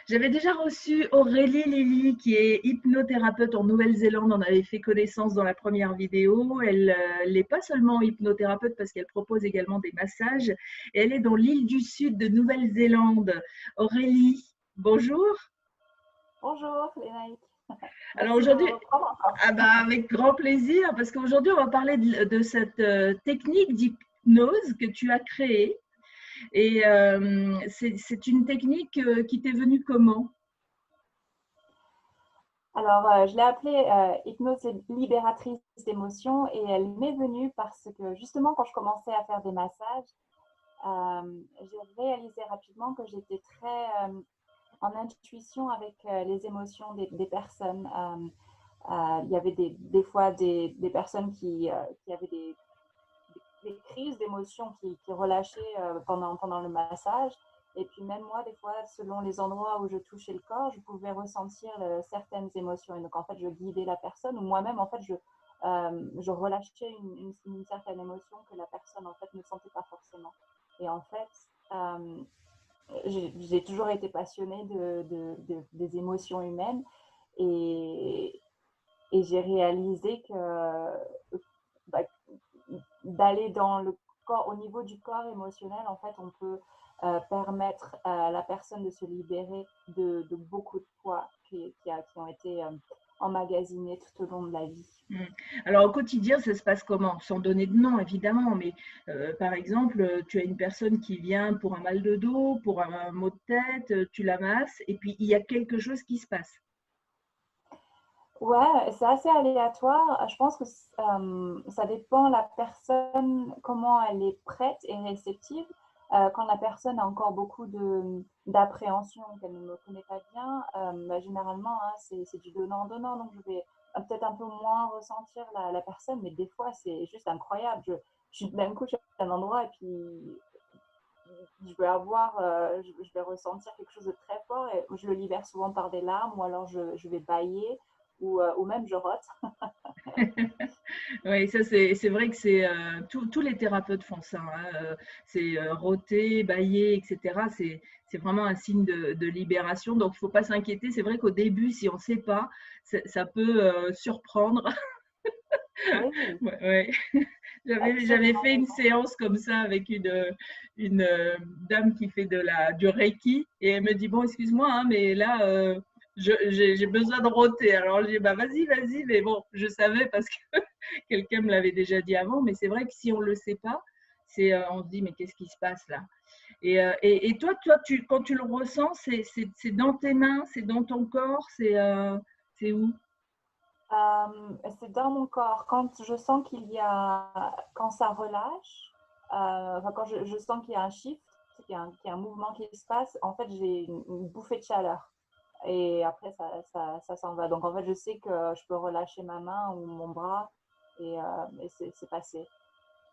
J'avais déjà reçu Aurélie Lily, qui est hypnothérapeute en Nouvelle-Zélande. On avait fait connaissance dans la première vidéo. Elle n'est pas seulement hypnothérapeute parce qu'elle propose également des massages. Et elle est dans l'île du Sud de Nouvelle-Zélande. Aurélie, bonjour. Bonjour Lénaïque, Alors merci de me aujourd'hui, reprendre encore. ah bah, avec grand plaisir, parce qu'aujourd'hui, on va parler de cette technique d'hypnose que tu as créée. Et c'est une technique qui t'est venue comment? Alors, je l'ai appelée hypnose libératrice d'émotions et elle m'est venue parce que justement quand je commençais à faire des massages, j'ai réalisé rapidement que j'étais très en intuition avec les émotions des personnes. Il y avait des fois des personnes qui avaient des crises d'émotions qui relâchaient pendant le massage. Et puis même moi, des fois, selon les endroits où je touchais le corps, je pouvais ressentir certaines émotions. Et donc, en fait, je guidais la personne ou moi-même, en fait, je relâchais une certaine émotion que la personne, en fait, ne sentait pas forcément. Et en fait, j'ai toujours été passionnée des émotions humaines et, et j'ai réalisé que bah, d'aller dans le corps, au niveau du corps émotionnel, en fait, on peut permettre à la personne de se libérer de beaucoup de poids qui ont été emmagasinés tout au long de la vie. Mmh. Alors au quotidien, ça se passe comment? Sans donner de nom évidemment, mais par exemple, tu as une personne qui vient pour un mal de dos, pour un maux de tête, tu la masses et puis il y a quelque chose qui se passe. Ouais, c'est assez aléatoire. Je pense que ça dépend la personne, comment elle est prête et réceptive. Quand la personne a encore beaucoup d'appréhension, qu'elle ne me connaît pas bien, bah, généralement, hein, c'est du donnant-donnant. Donc, je vais peut-être un peu moins ressentir la personne, mais des fois, c'est juste incroyable. D'un coup, je suis à un endroit et puis je vais avoir, je vais ressentir quelque chose de très fort et je le libère souvent par des larmes ou alors je vais bâiller ou même je rote. Oui, ça c'est vrai que c'est tous les thérapeutes font ça, hein, c'est rôter, bâiller, etc. C'est vraiment un signe de libération. Donc il faut pas s'inquiéter. C'est vrai qu'au début, si on ne sait pas, ça peut surprendre. Oui, Ouais, ouais. J'avais absolument fait une raison. séance comme ça avec une dame qui fait du Reiki et elle me dit, bon, excuse-moi, hein, mais là, j'ai besoin de rôter. Alors, j'ai dit, bah, vas-y, vas-y. Mais bon, je savais parce que quelqu'un me l'avait déjà dit avant. Mais c'est vrai que si on ne le sait pas, on se dit, mais qu'est-ce qui se passe là? Et toi quand tu le ressens, c'est dans tes mains, c'est dans ton corps, c'est où? C'est dans mon corps. Quand je sens quand ça relâche, enfin, quand je sens qu'il y a un shift, qu'il y a un mouvement qui se passe, en fait, j'ai une bouffée de chaleur. Et après, ça s'en va. Donc, en fait, je sais que je peux relâcher ma main ou mon bras et c'est passé.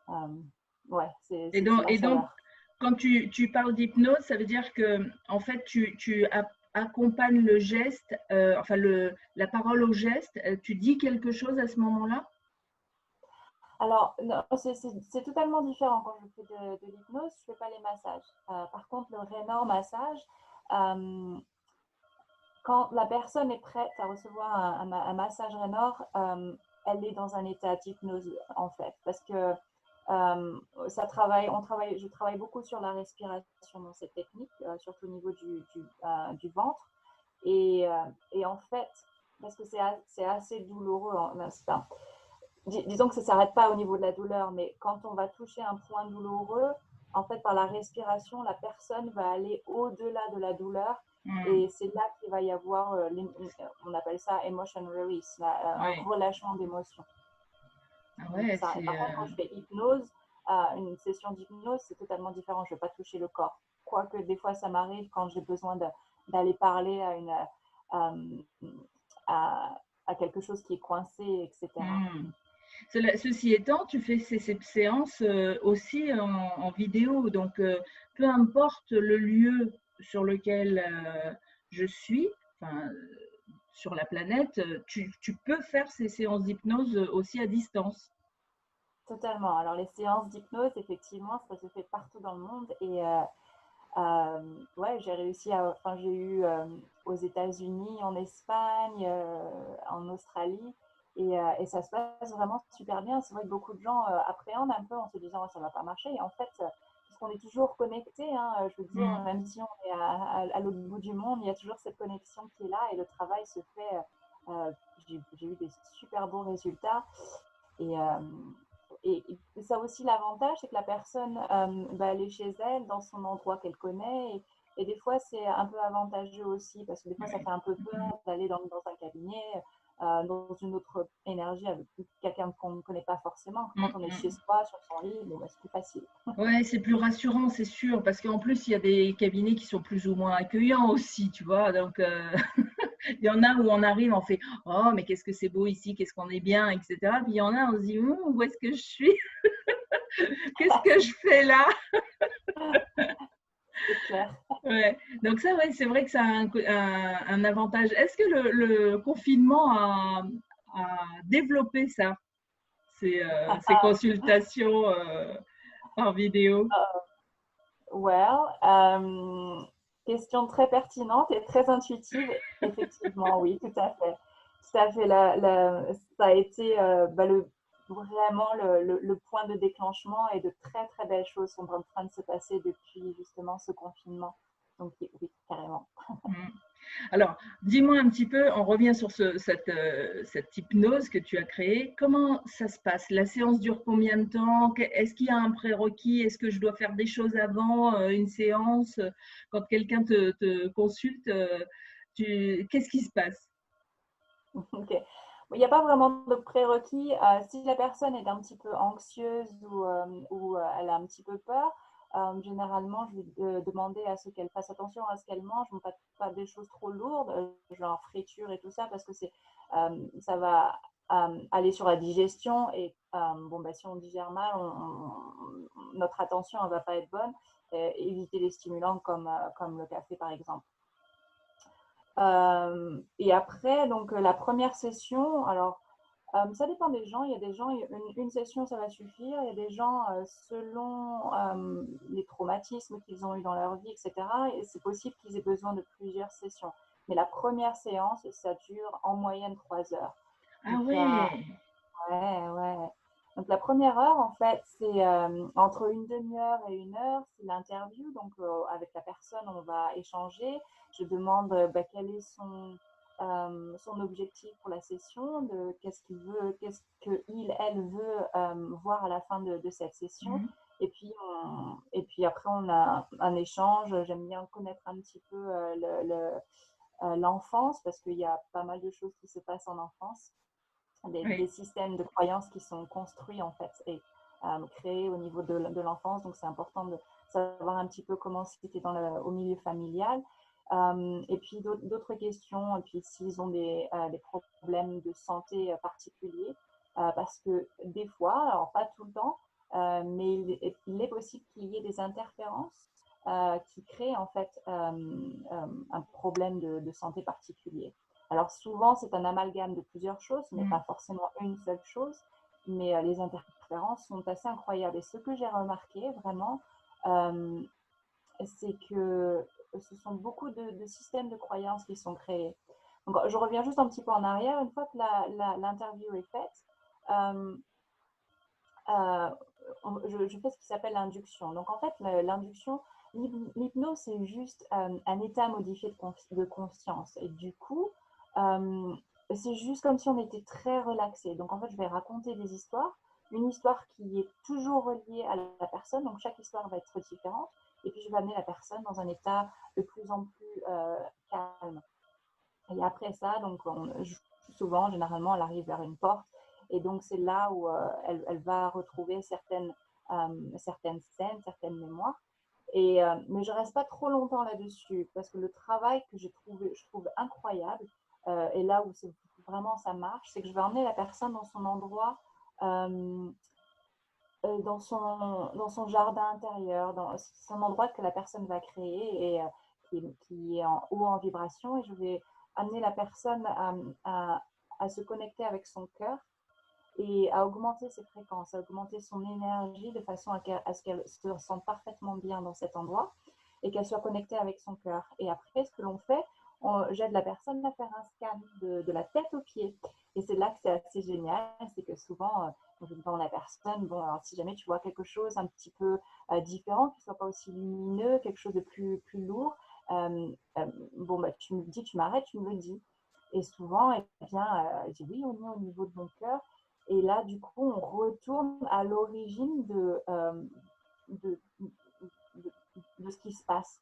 Euh, ouais, c'est la Et donc, chaleur. quand tu parles d'hypnose, ça veut dire que, en fait, accompagnes le geste, enfin, la parole au geste, tu dis quelque chose à ce moment-là? Alors, non, c'est totalement différent quand je fais de l'hypnose. Je ne fais pas les massages. Par contre, le Raynor massage, euh, quand la personne est prête à recevoir un massage Raynor, elle est dans un état d'hypnose en fait, parce que je travaille beaucoup sur la respiration dans cette technique, surtout au niveau du ventre. Et en fait, parce que c'est assez douloureux, disons que ça ne s'arrête pas au niveau de la douleur, mais quand on va toucher un point douloureux, en fait, par la respiration, la personne va aller au-delà de la douleur. Hmm. Et c'est là qu'il va y avoir, on appelle ça emotion release, un Ouais. relâchement d'émotions. Ah Donc ouais, ça, par contre, quand je fais hypnose, une session d'hypnose, c'est totalement différent. Je ne vais pas toucher le corps. Quoique des fois, ça m'arrive quand j'ai besoin d'aller parler à quelque chose qui est coincé, etc. hmm. Ceci étant, tu fais cette séance aussi en vidéo, donc peu importe le lieu sur lequel je suis, enfin, sur la planète, tu peux faire ces séances d'hypnose aussi à distance. Totalement. Alors, les séances d'hypnose, effectivement, ça se fait partout dans le monde. Ouais, j'ai réussi enfin, j'ai eu aux États-Unis, en Espagne, en Australie, et ça se passe vraiment super bien. C'est vrai que beaucoup de gens appréhendent un peu en se disant ça va pas marcher. Et en fait, parce qu'on est toujours connecté, hein, je veux dire, Mm. même si on est à l'autre bout du monde, il y a toujours cette connexion qui est là et le travail se fait. euh, j'ai eu des super bons résultats. Et, ça a aussi l'avantage, c'est que la personne va aller chez elle, dans son endroit qu'elle connaît. Et des fois, c'est un peu avantageux aussi, parce que des fois, ça Ouais. fait un peu peur d'aller dans un cabinet, dans une autre énergie avec quelqu'un qu'on ne connaît pas forcément. Mm, Quand on est chez mm. soi, sur son lit, bon, bah, c'est plus facile. Ouais, c'est plus rassurant, c'est sûr, parce qu'en plus, il y a des cabinets qui sont plus ou moins accueillants aussi, tu vois. Donc, il y en a où on arrive, on fait oh, mais qu'est-ce que c'est beau ici, qu'est-ce qu'on est bien, etc. Puis il y en a, on se dit où est-ce que je suis, qu'est-ce que je fais là? C'est clair. Ouais. Donc, ça, ouais, c'est vrai que ça a un avantage. Est-ce que le confinement a développé ça, ces consultations par vidéo? Well, question très pertinente et très intuitive. Effectivement, oui, tout à fait. Tout à fait. Ça a été vraiment le point de déclenchement, et de très, très belles choses sont en train de se passer depuis justement ce confinement. Donc, oui, oui, carrément. Mm. Alors, dis-moi un petit peu, on revient sur cette hypnose que tu as créée. Comment ça se passe? La séance dure combien de temps? Est-ce qu'il y a un prérequis? Est-ce que je dois faire des choses avant une séance? Quand quelqu'un te consulte, qu'est-ce qui se passe? Ok. Il n'y a pas vraiment de prérequis. Si la personne est un petit peu anxieuse ou elle a un petit peu peur, généralement, je vais demander à ce qu'elle fasse attention à ce qu'elle mange, mais pas des choses trop lourdes, genre friture et tout ça, parce que ça va aller sur la digestion. Et bon, bah, si on digère mal, notre attention ne va pas être bonne. Éviter les stimulants comme le café, par exemple. Et après, donc la première session, alors ça dépend des gens. Il y a des gens, une session, ça va suffire. Il y a des gens, selon les traumatismes qu'ils ont eu dans leur vie, etc., et c'est possible qu'ils aient besoin de plusieurs sessions. Mais la première séance, ça dure en moyenne 3 heures. Ah Donc, ouais. ouais, ouais. Donc la première heure, en fait, c'est entre une demi-heure et 1 heure, c'est l'interview. Donc avec la personne, on va échanger. Je demande bah, quel est son objectif pour la session, de qu'est-ce qu'il veut, qu'est-ce qu'il, elle veut voir à la fin de cette session. Mhm. Et puis après, on a un échange. J'aime bien connaître un petit peu l'enfance, parce qu'il y a pas mal de choses qui se passent en enfance, des Oui. systèmes de croyances qui sont construits en fait et créés au niveau de l'enfance. Donc c'est important de savoir un petit peu comment c'était au milieu familial. Et puis d'autres questions, et puis s'ils ont des problèmes de santé particuliers, parce que des fois, alors pas tout le temps, mais il est possible qu'il y ait des interférences qui créent en fait un problème de santé particulier. Alors souvent, c'est un amalgame de plusieurs choses, ce n'est Mm. pas forcément une seule chose, mais les interférences sont assez incroyables. Et ce que j'ai remarqué vraiment, euh, c'est que ce sont beaucoup de systèmes de croyances qui sont créés. Donc, je reviens juste un petit peu en arrière. Une fois que l'interview est faite, euh, euh, je fais ce qui s'appelle l'induction. Donc, en fait, l'induction, l'hypnose, c'est juste un état modifié de conscience. Et du coup, euh, c'est juste comme si on était très relaxé. Donc, en fait, je vais raconter des histoires, une histoire qui est toujours reliée à la personne. Donc, chaque histoire va être différente. Et puis, je vais amener la personne dans un état de plus en plus calme. Et après ça, donc souvent, généralement, elle arrive vers une porte. Et donc, c'est là où elle va retrouver certaines scènes, certaines mémoires. Mais je ne reste pas trop longtemps là-dessus, parce que le travail que je trouve incroyable, et là où vraiment ça marche, c'est que je vais emmener la personne dans son endroit, euh, dans son jardin intérieur, dans son endroit que la personne va créer, et qui est en haut en vibration. Et je vais amener la personne à se connecter avec son cœur et à augmenter ses fréquences, à augmenter son énergie de façon à ce qu'elle se sente parfaitement bien dans cet endroit. et qu'elle soit connectée avec son cœur. Et après, ce que l'on fait, j'aide la personne à faire un scan de la tête aux pieds. Et c'est là que c'est assez génial, c'est que souvent, je demande à la personne, bon, alors si jamais tu vois quelque chose un petit peu différent, qui ne soit pas aussi lumineux, quelque chose de plus lourd, bon, bah, tu me dis, tu m'arrêtes, tu me le dis. Et souvent, eh bien, je dis oui, on est au niveau de mon cœur. Et là, du coup, on retourne à l'origine de, de ce qui se passe.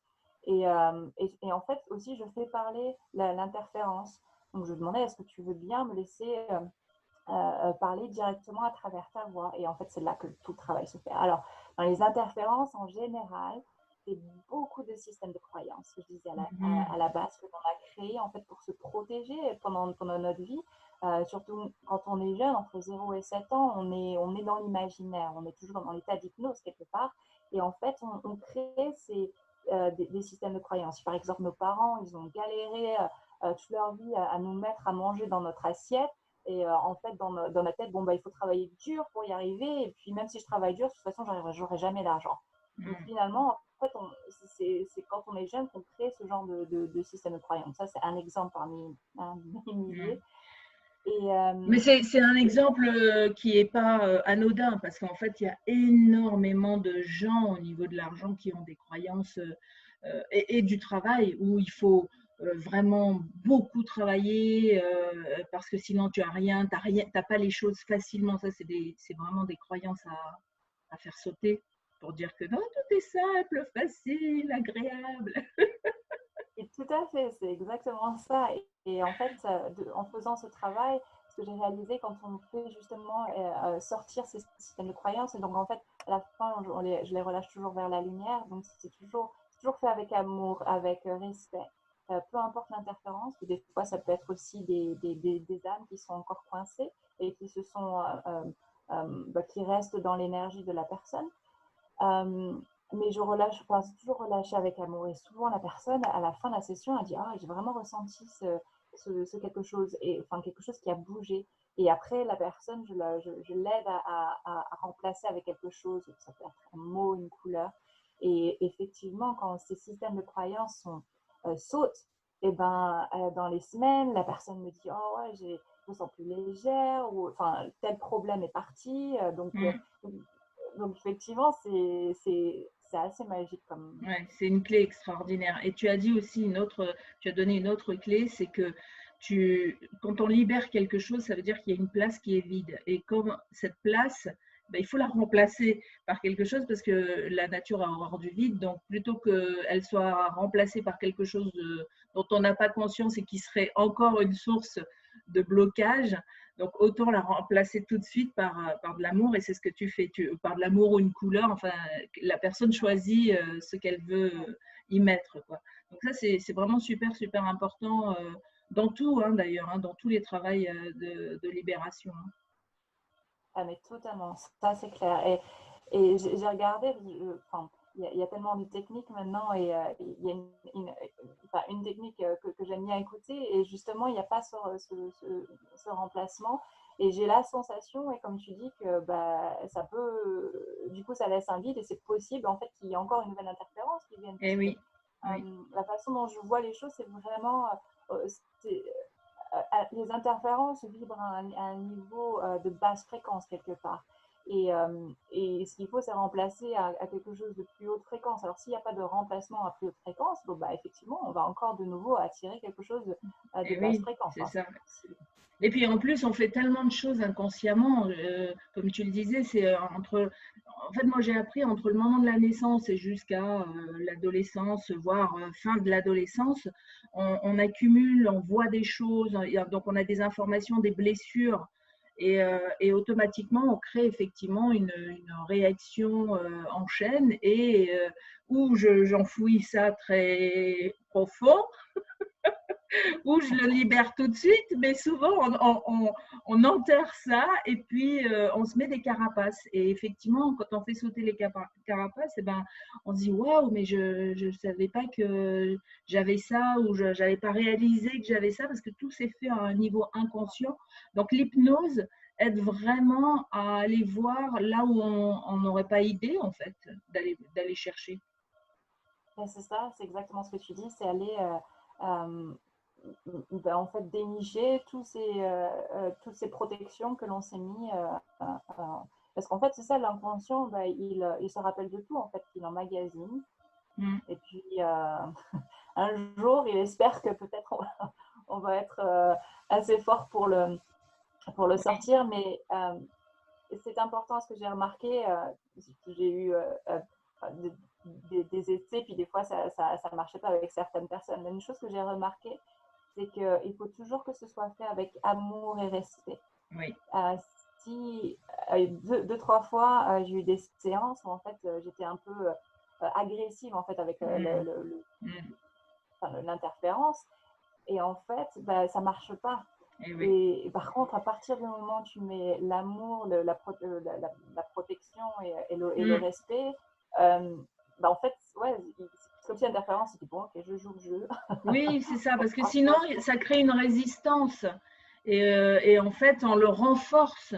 Et en fait, aussi, je fais parler l'interférence. Donc, je demandais, est-ce que tu veux bien me laisser parler directement à travers ta voix? Et en fait, c'est là que tout le travail se fait. Alors, dans les interférences, en général, c'est beaucoup de systèmes de croyances, que je disais à la base, que l'on a créé en fait pour se protéger pendant notre vie. Surtout quand on est jeune, entre 0 et 7 ans, on est dans l'imaginaire, on est toujours dans l'état d'hypnose quelque part. Et en fait, on crée des systèmes de croyances. Par exemple, nos parents, ils ont galéré toute leur vie à nous mettre à manger dans notre assiette. Et en fait, dans ma tête, bon, bah, il faut travailler dur pour y arriver. Et puis, même si je travaille dur, de toute façon, j'aurai jamais d'argent. Donc, finalement, en fait, c'est quand on est jeune qu'on crée ce genre de système de croyance. Ça, c'est un exemple parmi des milliers. Mais c'est un exemple qui n'est pas anodin, parce qu'en fait, il y a énormément de gens au niveau de l'argent qui ont des croyances et du travail où il faut vraiment beaucoup travailler parce que sinon tu n'as rien, t'as pas les choses facilement. Ça, c'est vraiment des croyances à faire sauter pour dire que non, tout est simple, facile, agréable. Et tout à fait, c'est exactement ça. Et en fait, en faisant ce travail, ce que j'ai réalisé quand on fait justement sortir ces systèmes de croyances, et donc en fait, à la fin, je les relâche toujours vers la lumière. Donc c'est toujours fait avec amour, avec respect. Peu importe l'interférence, des fois ça peut être aussi des âmes qui sont encore coincées et qui se sont, qui restent dans l'énergie de la personne. Mais je relâche, enfin, c'est toujours relâché avec amour. Et souvent, la personne, à la fin de la session, elle dit: Ah, j'ai vraiment ressenti ce quelque chose, et enfin, quelque chose qui a bougé. Et après, la personne, je l'aide à remplacer avec quelque chose. Ça peut être un mot, une couleur. Et effectivement, quand ces systèmes de croyances sautent, et ben, dans les semaines, la personne me dit: Oh, ouais, je me sens plus légère, ou enfin, tel problème est parti. Donc effectivement, c'est assez magique comme. Ouais, c'est une clé extraordinaire. Et tu as dit aussi tu as donné une autre clé, c'est que quand on libère quelque chose, ça veut dire qu'il y a une place qui est vide. Et comme cette place, ben, il faut la remplacer par quelque chose parce que la nature a horreur du vide. Donc, plutôt qu'elle soit remplacée par quelque chose dont on n'a pas conscience et qui serait encore une source de blocage, donc autant la remplacer tout de suite par de l'amour, et c'est ce que tu fais, par de l'amour ou une couleur, enfin la personne choisit ce qu'elle veut y mettre, quoi. Donc ça c'est vraiment super super important dans tout, hein, d'ailleurs, hein, dans tous les travaux de libération. Hein. Ah, mais totalement, ça c'est clair. Et j'ai regardé, enfin, il y a tellement de techniques maintenant, et il y a enfin, une technique que j'aime bien écouter, et justement, il n'y a pas ce remplacement. Et j'ai la sensation, et comme tu dis, que bah, ça peut, du coup, ça laisse un vide, et c'est possible en fait qu'il y ait encore une nouvelle interférence qui vienne, Eh puisque oui, oui. la façon dont je vois les choses, c'est vraiment, c'est, les interférences vibrent à un niveau de basse fréquence quelque part. Et ce qu'il faut, c'est remplacer à quelque chose de plus haute fréquence. Alors, s'il n'y a pas de remplacement à plus haute fréquence, bon, bah, effectivement, on va encore de nouveau attirer quelque chose de Eh basse oui, fréquence. c'est Enfin, ça. c'est possible. Et puis en plus, on fait tellement de choses inconsciemment, comme tu le disais, c'est entre. En fait, moi j'ai appris entre le moment de la naissance et jusqu'à l'adolescence, voire fin de l'adolescence, on accumule, on voit des choses, donc on a des informations, des blessures, et automatiquement on crée effectivement une réaction en chaîne, et où j'enfouis ça très profond ou je le libère tout de suite, mais souvent on enterre ça et puis on se met des carapaces. Et effectivement, quand on fait sauter les carapaces, eh ben, on se dit waouh, mais je ne savais pas que j'avais ça, ou je n'avais pas réalisé que j'avais ça, parce que tout s'est fait à un niveau inconscient. Donc l'hypnose aide vraiment à aller voir là où on n'aurait pas idée en fait d'aller chercher. C'est ça, c'est exactement ce que tu dis, c'est aller en fait dénicher toutes ces protections que l'on s'est mis. Parce qu'en fait, c'est ça, l'inconscient, il se rappelle de tout, en fait, il emmagasine. Et puis, un jour, il espère que peut-être on va être assez fort pour le sortir, mais c'est important ce que j'ai remarqué. J'ai eu des essais, puis des fois ça ne marchait pas avec certaines personnes. Une chose que j'ai remarqué, c'est qu'il faut toujours que ce soit fait avec amour et respect. Oui. Si 2-3 fois, j'ai eu des séances où en fait j'étais un peu agressive en fait avec l'interférence, et en fait ça marche pas. Et par contre, à partir du moment où tu mets l'amour, la protection et le respect, en fait, ouais, c'est comme si l'interférence, c'était bon, ok, je joue le jeu. Oui, c'est ça, parce que sinon, ça crée une résistance. Et en fait, on le renforce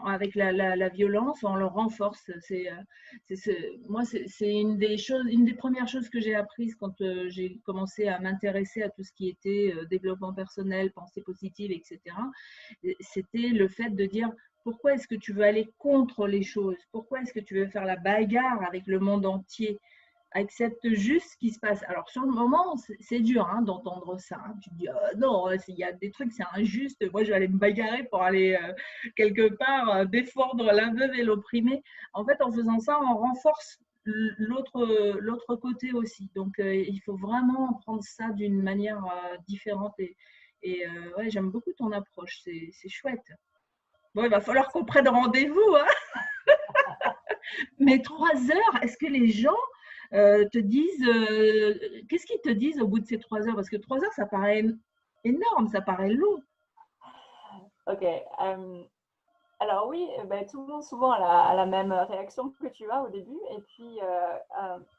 avec la violence, on le renforce. Moi, c'est une des premières choses que j'ai apprises quand j'ai commencé à m'intéresser à tout ce qui était développement personnel, pensée positive, etc. C'était le fait de dire pourquoi est-ce que tu veux aller contre les choses? Pourquoi est-ce que tu veux faire la bagarre avec le monde entier? Accepte juste ce qui se passe. Alors, sur le moment, c'est dur d'entendre ça. Tu te dis, non, il y a des trucs, c'est injuste. Moi, je vais aller me bagarrer pour aller quelque part défendre la veuve et l'opprimé. En fait, en faisant ça, on renforce l'autre côté aussi. Donc, il faut vraiment prendre ça d'une manière différente. Et ouais, j'aime beaucoup ton approche. C'est chouette. Bon, il va falloir qu'on prenne rendez-vous. Mais 3 heures, est-ce que les gens te disent, qu'est-ce qu'ils te disent au bout de ces 3 heures? Parce que 3 heures, ça paraît énorme, ça paraît long. Ok. Alors oui, tout le monde souvent a la même réaction que tu as au début. Et puis,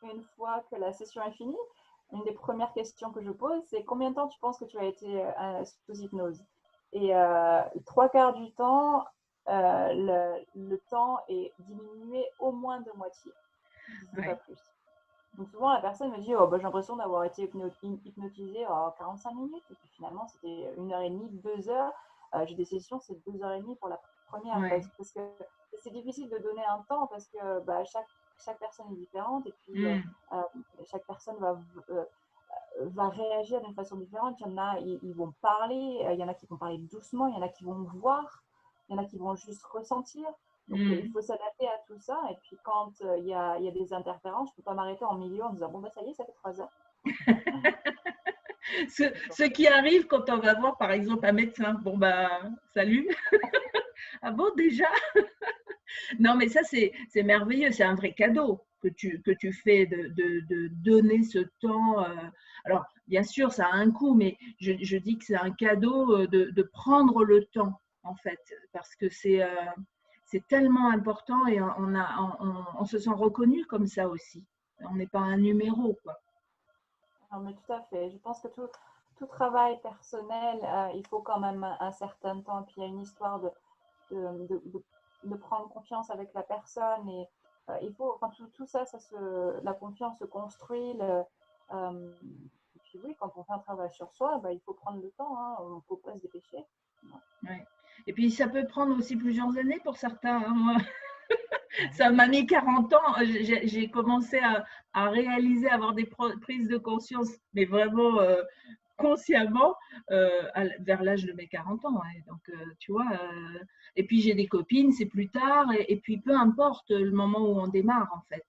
une fois que la session est finie, une des premières questions que je pose, c'est combien de temps tu penses que tu as été sous hypnose? Et 3/4 du temps, le temps est diminué au moins de moitié, si ce n'est pas plus. Donc souvent, la personne me dit oh, j'ai l'impression d'avoir été hypnotisée 45 minutes. Et puis finalement, c'était 1h30, 2 heures. J'ai des sessions, c'est 2h30 pour la première. Ouais. Parce que c'est difficile de donner un temps parce que chaque personne est différente. Et puis, chaque personne va réagir d'une façon différente. Il y en a, ils vont parler. Il y en a qui vont parler doucement. Il y en a qui vont voir. Il y en a qui vont juste ressentir. Donc, il faut s'adapter à tout ça. Et puis, quand il y a des interférences, je ne peux pas m'arrêter en milieu en disant, bon, ça y est, ça fait 3 heures. Ce qui arrive quand on va voir, par exemple, un médecin. Bon, salut. Ah bon, déjà? Non, mais ça, c'est merveilleux. C'est un vrai cadeau que tu fais de donner ce temps. Alors, bien sûr, ça a un coût, mais je dis que c'est un cadeau de prendre le temps, en fait, parce que c'est tellement important et on se sent reconnu comme ça aussi. On n'est pas un numéro, quoi. Non, mais tout à fait. Je pense que tout travail personnel, il faut quand même un certain temps. Puis il y a une histoire de prendre confiance avec la personne. Et il faut, enfin, tout ça, la confiance se construit. Et puis oui, quand on fait un travail sur soi, il faut prendre le temps. Il ne faut pas se dépêcher. Ouais. Et puis ça peut prendre aussi plusieurs années pour certains. Moi, ça m'a mis 40 ans. J'ai commencé à réaliser, à avoir des prises de conscience, mais vraiment consciemment, vers l'âge de mes 40 ans. Ouais. Donc, tu vois, et puis j'ai des copines, c'est plus tard, et puis peu importe le moment où on démarre, en fait.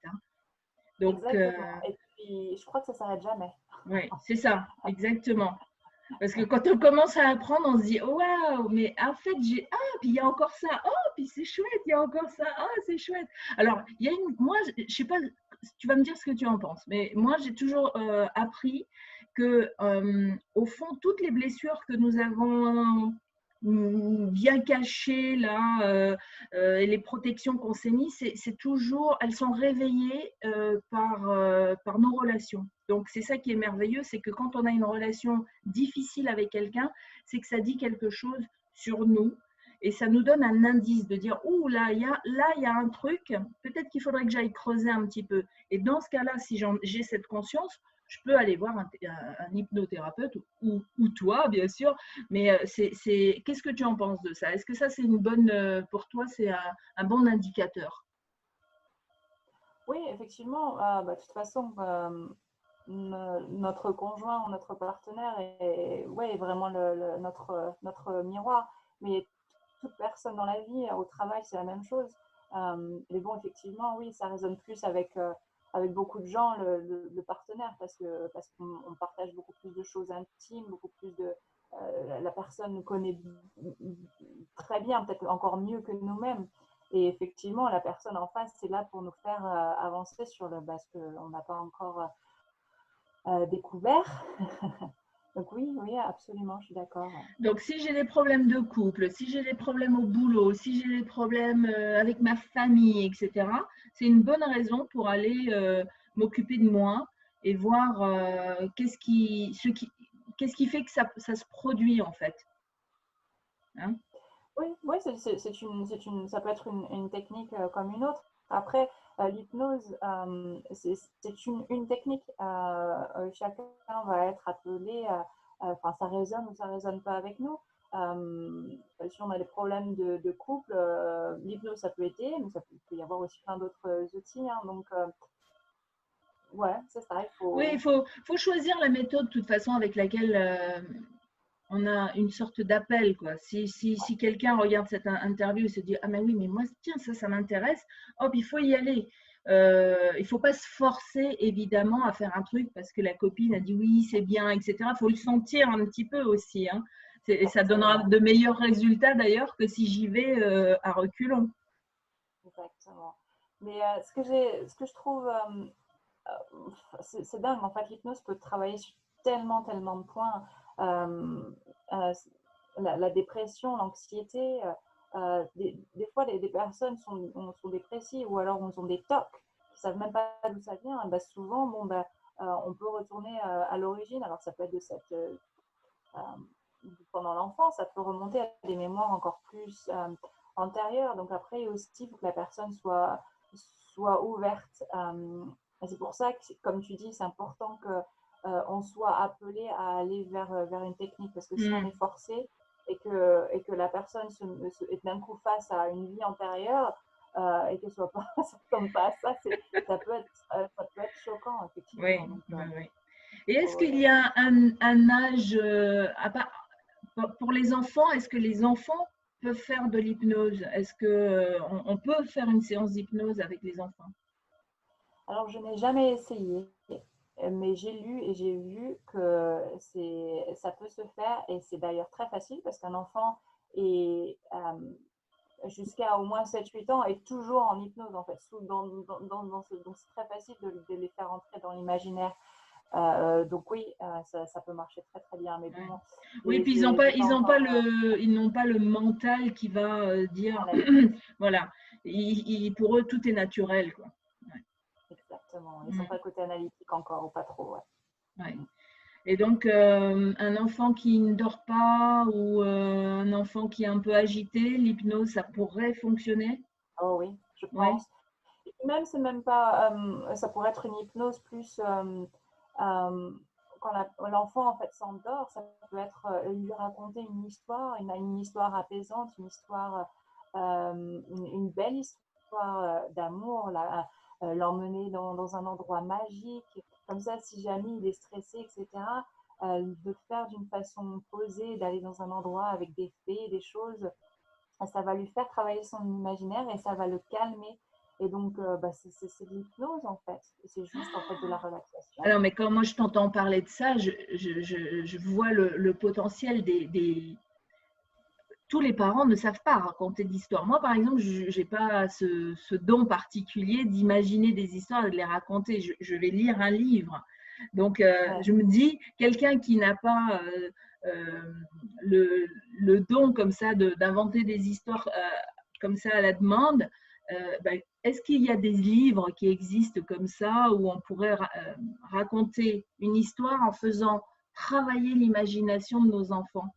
Donc, exactement. Et puis, je crois que ça ne s'arrête jamais. Oui, c'est ça, exactement. Parce que quand on commence à apprendre, on se dit oh, waouh, mais en fait, puis il y a encore ça, oh, puis c'est chouette, il y a encore ça, oh, c'est chouette. Alors, moi, je sais pas, tu vas me dire ce que tu en penses, mais moi, j'ai toujours appris que, au fond, toutes les blessures que nous avons bien cachées là, et les protections qu'on s'est mis, c'est toujours, elles sont réveillées par nos relations. Donc, c'est ça qui est merveilleux, c'est que quand on a une relation difficile avec quelqu'un, c'est que ça dit quelque chose sur nous Et ça nous donne un indice de dire, ouh, là, il y a un truc, peut-être qu'il faudrait que j'aille creuser un petit peu. Et dans ce cas-là, si j'ai cette conscience, je peux aller voir un hypnothérapeute ou toi, bien sûr. Mais qu'est-ce que tu en penses de ça? Est-ce que ça, c'est une bonne, pour toi, c'est un bon indicateur? Oui, effectivement. De toute façon, notre conjoint ou notre partenaire est, ouais, vraiment notre miroir. Mais toute personne dans la vie, au travail, c'est la même chose. Mais bon, effectivement, oui, ça résonne plus avec beaucoup de gens, le partenaire, parce qu'on partage beaucoup plus de choses intimes, beaucoup plus de… la personne nous connaît très bien, peut-être encore mieux que nous-mêmes. Et effectivement, la personne en face, c'est là pour nous faire avancer sur ce qu'on n'a pas encore découvert. Donc oui, oui, absolument, je suis d'accord. Donc, si j'ai des problèmes de couple, si j'ai des problèmes au boulot, si j'ai des problèmes avec ma famille, etc., c'est une bonne raison pour aller m'occuper de moi et voir qu'est-ce qui fait que ça se produit en fait. Hein? Oui, oui, ça peut être une technique comme une autre. Après, l'hypnose, c'est une technique. Chacun va être appelé, enfin, ça résonne ou ça résonne pas avec nous. Si on a des problèmes de couple, l'hypnose, ça peut aider, mais peut y avoir aussi plein d'autres outils. Hein. Donc, ouais, c'est ça, il Oui, faut… il faut choisir la méthode de toute façon avec laquelle on a une sorte d'appel, quoi. Si quelqu'un regarde cette interview et se dit, ah mais oui, mais moi, tiens, ça m'intéresse, hop, il faut y aller. Il ne faut pas se forcer, évidemment, à faire un truc parce que la copine a dit oui, c'est bien, etc. Il faut le sentir un petit peu aussi. Hein. Et ça donnera de meilleurs résultats, d'ailleurs, que si j'y vais à reculons. Exactement. Mais ce que je trouve… c'est dingue, en fait, l'hypnose peut travailler sur tellement, tellement de points. Euh, euh, la dépression, l'anxiété, des fois, des personnes sont dépressives ou alors ont des TOC, qui ne savent même pas d'où ça vient. Souvent, on peut retourner à l'origine. Alors, ça peut être euh, pendant l'enfance, ça peut remonter à des mémoires encore plus antérieures. Donc, après, aussi, il faut que la personne soit ouverte. C'est pour ça que, comme tu dis, c'est important qu'on soit appelé à aller vers une technique, parce que si on est forcé et que la personne est d'un coup face à une vie antérieure et qu'elle soit pas, ça tombe pas à ça, ça peut être choquant, effectivement. Oui, Donc, oui. Et est-ce qu'il y a un âge, pour les enfants, est-ce que les enfants peuvent faire de l'hypnose? Est-ce qu'on peut faire une séance d'hypnose avec les enfants? Alors, je n'ai jamais essayé, mais j'ai lu et j'ai vu que ça peut se faire et c'est d'ailleurs très facile parce qu'un enfant est jusqu'à au moins 7-8 ans est toujours en hypnose en fait. Donc, c'est très facile de les faire entrer dans l'imaginaire. Donc oui, ça peut marcher très très bien. Mais bon, oui, puis ils n'ont pas le mental qui va dire, voilà, pour eux tout est naturel, quoi. Ouais. Exactement. Ils sont pas côté analytique encore ou pas trop. Ouais. Ouais. Et donc un enfant qui ne dort pas ou un enfant qui est un peu agité, l'hypnose, ça pourrait fonctionner? Oh oui, je Ouais. pense. Et même, c'est même pas, ça pourrait être une hypnose plus quand l'enfant en fait s'endort, ça peut être lui raconter une histoire, une histoire apaisante, une histoire, une belle histoire d'amour, l'emmener dans un endroit magique. Comme ça, si jamais il est stressé, etc., de faire d'une façon posée, d'aller dans un endroit avec des fées, des choses, ça va lui faire travailler son imaginaire et ça va le calmer. Et donc, c'est de l'hypnose en fait. C'est juste en fait de la relaxation. Alors, mais quand moi je t'entends parler de ça, je vois le potentiel tous les parents ne savent pas raconter d'histoires. Moi, par exemple, je n'ai pas ce don particulier d'imaginer des histoires et de les raconter. Je vais lire un livre. Donc, Ouais. je me dis, quelqu'un qui n'a pas le don comme ça d'inventer des histoires comme ça à la demande, est-ce qu'il y a des livres qui existent comme ça où on pourrait raconter une histoire en faisant travailler l'imagination de nos enfants?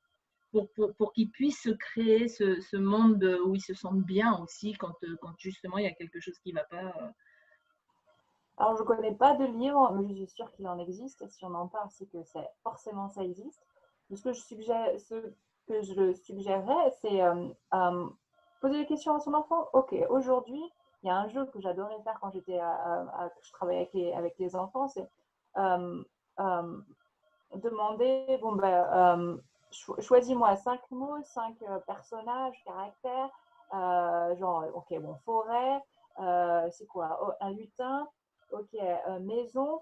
pour qu'ils puissent se créer ce monde où ils se sentent bien aussi quand justement il y a quelque chose qui ne va pas. Alors, je ne connais pas de livre, mais je suis sûre qu'il en existe. Et si on en parle, c'est que forcément ça existe. Mais ce que je suggérerais, c'est poser des questions à son enfant. Ok, aujourd'hui, il y a un jeu que j'adorais faire quand je travaillais avec les enfants, c'est euh, euh, demander, bon ben, choisis-moi 5 mots, 5 personnages, caractères, genre, ok, bon, forêt, c'est quoi? Oh, un lutin, ok, maison.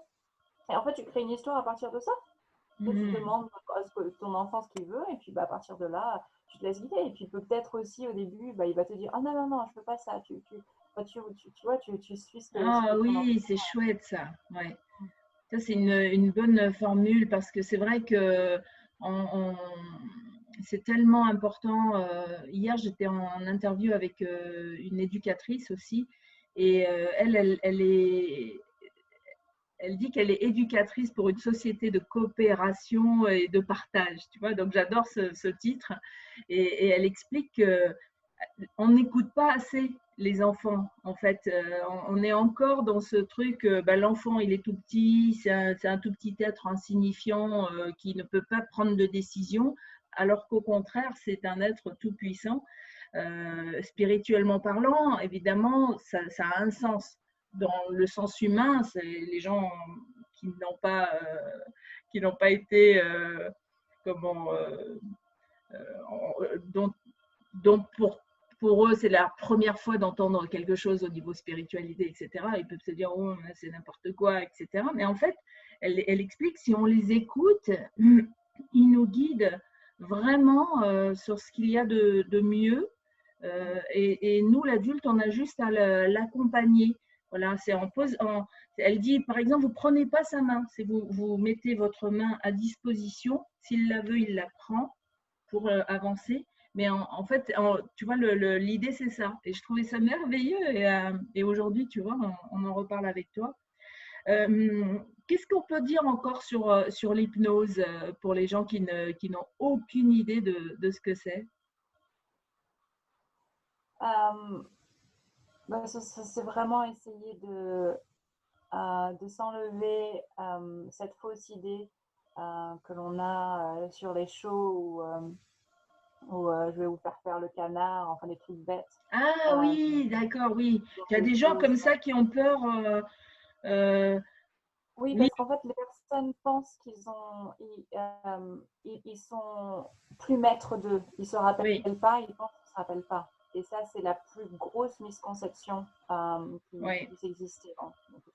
Et en fait, tu crées une histoire à partir de ça. Et tu demandes à ton enfant ce qu'il veut, et puis bah, à partir de là, tu te laisses guider. Et puis peut-être aussi au début, bah, il va te dire, ah non, non, non, je peux pas ça. Tu vois, tu suis ce Ah que ton enfant. oui, c'est chouette ça. Ouais. Ça, c'est une bonne formule parce que c'est vrai que on- on- c'est tellement important. Hier, j'étais en interview avec une éducatrice aussi et elle dit qu'elle est éducatrice pour une société de coopération et de partage. Tu vois, donc j'adore ce titre et elle explique que on n'écoute pas assez les enfants. En fait, on est encore dans ce truc, bah, l'enfant, il est tout petit, c'est un tout petit être insignifiant qui ne peut pas prendre de décision, alors qu'au contraire, c'est un être tout puissant. Spirituellement parlant, évidemment, ça a un sens. Dans le sens humain, c'est les gens qui n'ont pas été comment dont pour eux, c'est la première fois d'entendre quelque chose au niveau spiritualité, etc. Ils peuvent se dire, oh, c'est n'importe quoi, etc. Mais en fait, elle explique, si on les écoute, ils nous guident vraiment sur ce qu'il y a de mieux. Et nous, l'adulte, on a juste à l'accompagner. Voilà, c'est elle dit, par exemple, vous prenez pas sa main, c'est vous mettez votre main à disposition. S'il la veut, il la prend pour avancer. Mais en fait, tu vois, l'idée, c'est ça. Et je trouvais ça merveilleux. Et aujourd'hui, tu vois, on en reparle avec toi. Qu'est-ce qu'on peut dire encore sur l'hypnose pour les gens qui n'ont aucune idée de ce que c'est? Euh, bah, c'est vraiment essayer de s'enlever cette fausse idée que l'on a sur les shows où je vais vous faire le canard, enfin des trucs bêtes. Ah oui, d'accord, oui. Il y a des gens C'est comme ça qui ont peur. Euh, Oui, oui, parce qu'en fait, les personnes pensent ils sont plus maîtres d'eux. Ils ne se oui, rappellent pas, ils pensent qu'ils ne se rappellent pas. Et ça, c'est la plus grosse misconception qui oui. puisse exister.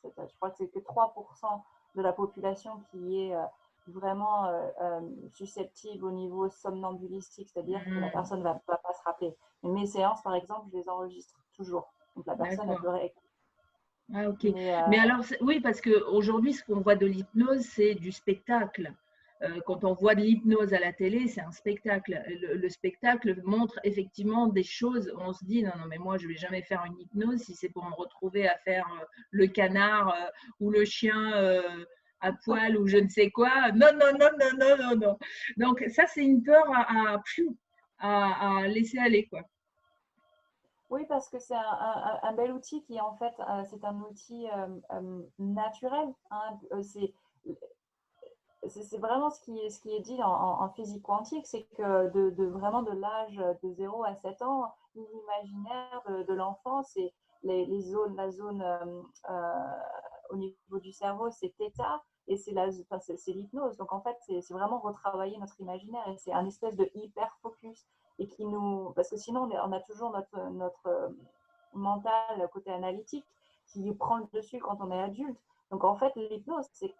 Je crois que c'est que 3% de la population qui est vraiment susceptible au niveau somnambulistique, c'est-à-dire que la Hmm, personne ne va pas se rappeler. Mais mes séances, par exemple, je les enregistre toujours. Donc la personne, elle d'accord. peut réécouter. Ah, ok. Mais Mais alors, oui, parce qu'aujourd'hui, ce qu'on voit de l'hypnose, c'est du spectacle. Quand on voit de l'hypnose à la télé, c'est un spectacle. Le spectacle montre effectivement des choses. On se dit, non, non, mais moi, je ne vais jamais faire une hypnose si c'est pour me retrouver à faire le canard ou le chien à poil ou je ne sais quoi. Non, non, non, non, non, non, non. Donc, ça, c'est une peur à laisser aller, quoi. Oui, parce que c'est un bel outil qui, en fait, c'est un outil naturel, hein. C'est vraiment ce qui est dit en physique quantique, c'est que vraiment de l'âge de 0 à 7 ans, l'imaginaire de l'enfant, c'est la zone au niveau du cerveau, c'est θ, et c'est l'hypnose. Donc en fait, c'est vraiment retravailler notre imaginaire, et c'est un espèce de hyper focus. Parce que sinon, on a toujours notre mental côté analytique qui prend le dessus quand on est adulte. Donc en fait, l'hypnose, c'est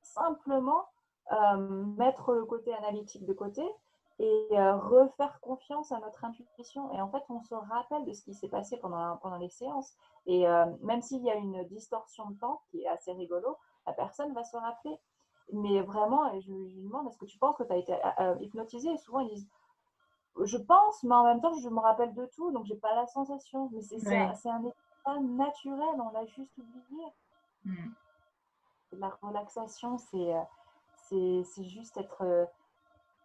simplement mettre le côté analytique de côté et refaire confiance à notre intuition. Et en fait, on se rappelle de ce qui s'est passé pendant les séances. Et même s'il y a une distorsion de temps qui est assez rigolo, la personne va se rappeler. Mais vraiment, je lui demande, est-ce que tu penses que tu as été hypnotisé? Et souvent, ils disent, je pense, mais en même temps, je me rappelle de tout, donc j'ai pas la sensation. Mais Oui. c'est un état naturel, on l'a juste oublié. Hmm. La relaxation, c'est juste être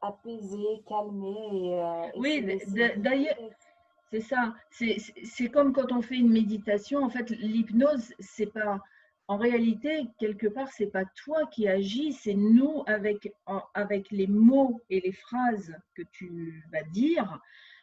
apaiser, calmer et Oui, se d'ailleurs, libérer. c'est ça. C'est comme quand on fait une méditation. En fait, l'hypnose, c'est pas. En réalité, quelque part, c'est pas toi qui agis, c'est nous avec les mots et les phrases que tu vas dire,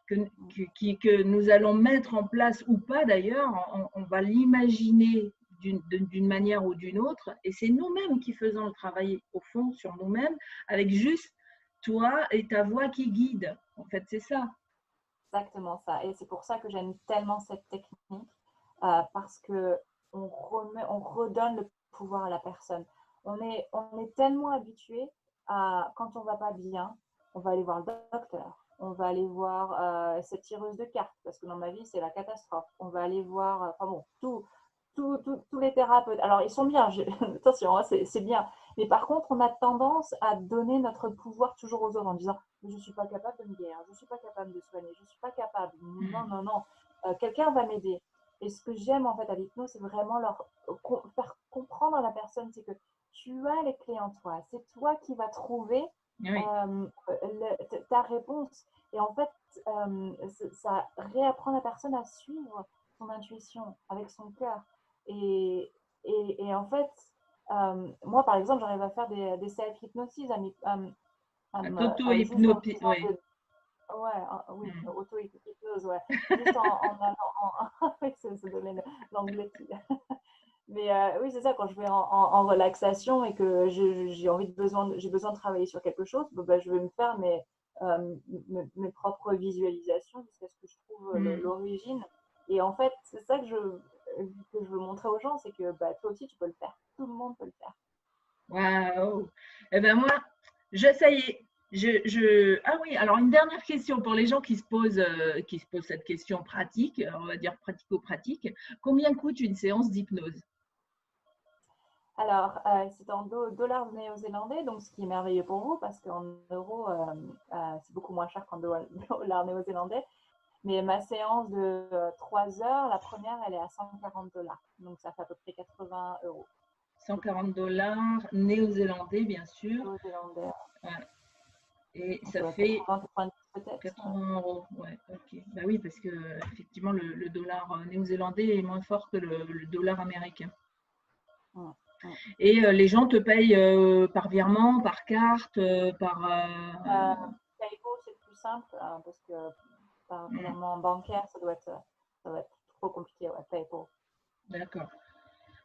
que nous allons mettre en place ou pas d'ailleurs. On va l'imaginer d'une manière ou d'une autre, et c'est nous-mêmes qui faisons le travail au fond sur nous-mêmes, avec juste toi et ta voix qui guide. En fait, c'est ça. Exactement ça. Et c'est pour ça que j'aime tellement cette technique, parce que on redonne le pouvoir à la personne. On est tellement habitué à, quand on va pas bien, on va aller voir le docteur, on va aller voir cette tireuse de cartes, parce que dans ma vie, c'est la catastrophe. On va aller voir, enfin bon, tous les thérapeutes. Alors, ils sont bien, attention, hein, c'est bien. Mais par contre, on a tendance à donner notre pouvoir toujours aux autres en disant je ne suis pas capable de me guérir, je ne suis pas capable de soigner, je ne suis pas capable. Non, non, non. Quelqu'un va m'aider. Et ce que j'aime en fait à l'hypnose, c'est vraiment leur faire comprendre à la personne, c'est que tu as les clés en toi. C'est toi qui vas trouver Oui. ta réponse. Et en fait, ça réapprend la personne à suivre son intuition avec son cœur. Et, en fait, moi, par exemple, j'arrive à faire des self-hypnosis, juste en T'auto-hypnopie, disant oui. ouais, oui, Mm. auto-hypnose, ouais. Juste en allant oui, c'est de l'anglais qui. Mais oui, c'est ça, quand je vais en relaxation et que j'ai j'ai besoin de travailler sur quelque chose, bah, je vais me faire mes propres visualisations jusqu'à ce que je trouve Mm. l'origine. Et en fait, c'est ça que je veux montrer aux gens, c'est que bah, toi aussi, tu peux le faire. Tout le monde peut le faire. Waouh! Eh ben moi, ça y est, ah oui, alors une dernière question pour les gens qui se posent cette question pratique, on va dire pratico-pratique. Combien coûte une séance d'hypnose? Alors, c'est en dollars néo-zélandais, donc ce qui est merveilleux pour vous, parce qu'en euros, c'est beaucoup moins cher qu'en dollars néo-zélandais. Mais ma séance de 3 heures, la première, elle est à 140 $. Donc, ça fait à peu près 80 € 140 $ néo-zélandais, bien sûr. néo-zélandais. Ouais. Et Donc, ça fait 80-90 peut-être. 80 €. Ouais, ok. Bah oui, parce que effectivement, le dollar néo-zélandais est moins fort que le dollar américain. Mm, mm. Et les gens te payent par virement, par carte, par. Euh, PayPal, c'est le plus simple, parce que par Hmm, virement bancaire, ça va être trop compliqué. Ouais, PayPal. d'accord.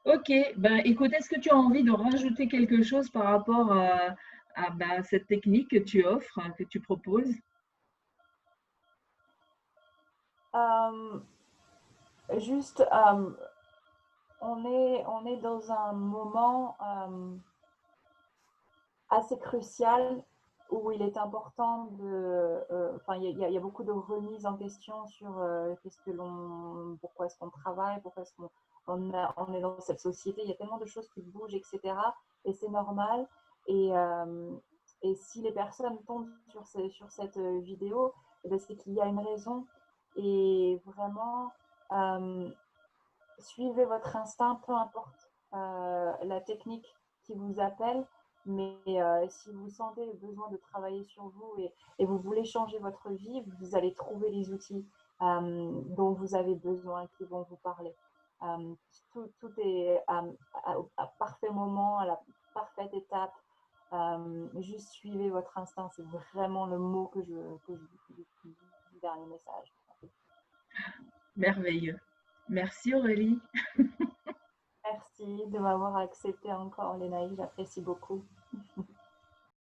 Ok, ben écoute, est-ce que tu as envie de rajouter quelque chose par rapport à cette technique que tu offres, hein, que tu proposes? Euh, juste, on est dans un moment assez crucial où il est important enfin, il y a beaucoup de remises en question sur qu'est-ce que pourquoi est-ce qu'on travaille, pourquoi est-ce on est dans cette société. Il y a tellement de choses qui bougent, etc. Et c'est normal. Et, euh, et si les personnes tombent sur cette vidéo, eh ben, c'est qu'il y a une raison. Et vraiment, euh, suivez votre instinct, peu importe la technique qui vous appelle, mais si vous sentez le besoin de travailler sur vous et vous voulez changer votre vie, vous allez trouver les outils dont vous avez besoin, qui vont vous parler. Euh, tout est à parfait moment, à la parfaite étape. Juste suivez votre instinct, c'est vraiment le mot que je du dernier message. Merveilleux. Merci Aurélie. Merci de m'avoir accepté encore, Lénaï, j'apprécie beaucoup.